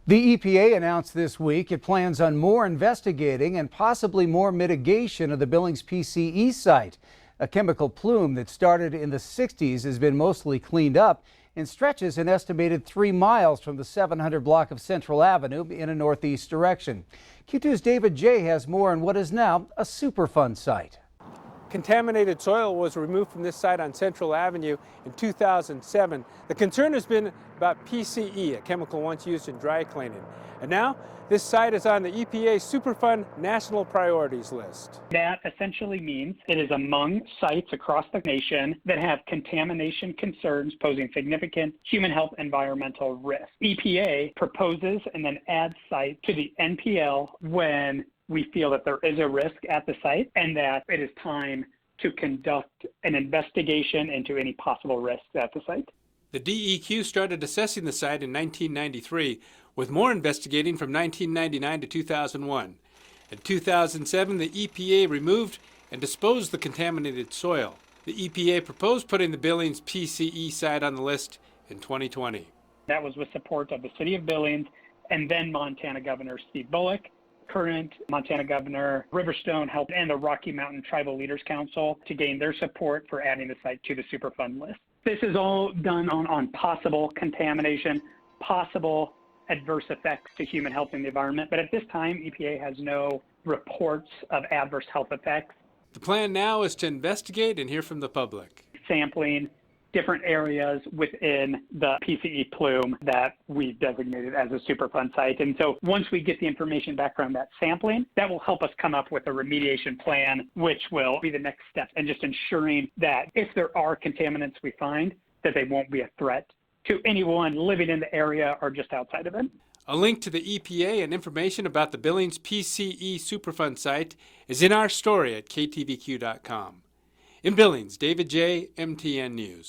The EPA announced this week it plans on more investigating and possibly more mitigation of the Billings PCE site. A chemical plume that started in the 60s has been mostly cleaned up and stretches an estimated 3 miles from the 700 block of Central Avenue in a northeast direction. Q2's David J. has more on what is now a Superfund site. Contaminated soil was removed from this site on Central Avenue in 2007. The concern has been about PCE, a chemical once used in dry cleaning. And now, this site is on the EPA Superfund National Priorities list. That essentially means it is among sites across the nation that have contamination concerns posing significant human health environmental risk. EPA proposes and then adds sites to the NPL when we feel that there is a risk at the site and that it is time to conduct an investigation into any possible risks at the site. The DEQ started assessing the site in 1993, with more investigating from 1999 to 2001. In 2007, the EPA removed and disposed the contaminated soil. The EPA proposed putting the Billings PCE site on the list in 2020. That was with support of the City of Billings and then Montana Governor Steve Bullock. Current Montana Governor Riverstone helped and the Rocky Mountain Tribal Leaders Council to gain their support for adding the site to the Superfund list. This is all done on possible contamination, possible adverse effects to human health and the environment, but at this time, EPA has no reports of adverse health effects. The plan now is to investigate and hear from the public. Sampling different areas within the PCE plume that we've designated as a Superfund site. And so once we get the information back from that sampling, that will help us come up with a remediation plan, which will be the next step in just ensuring that if there are contaminants we find, that they won't be a threat to anyone living in the area or just outside of it. A link to the EPA and information about the Billings PCE Superfund site is in our story at ktvq.com. In Billings, David J., MTN News.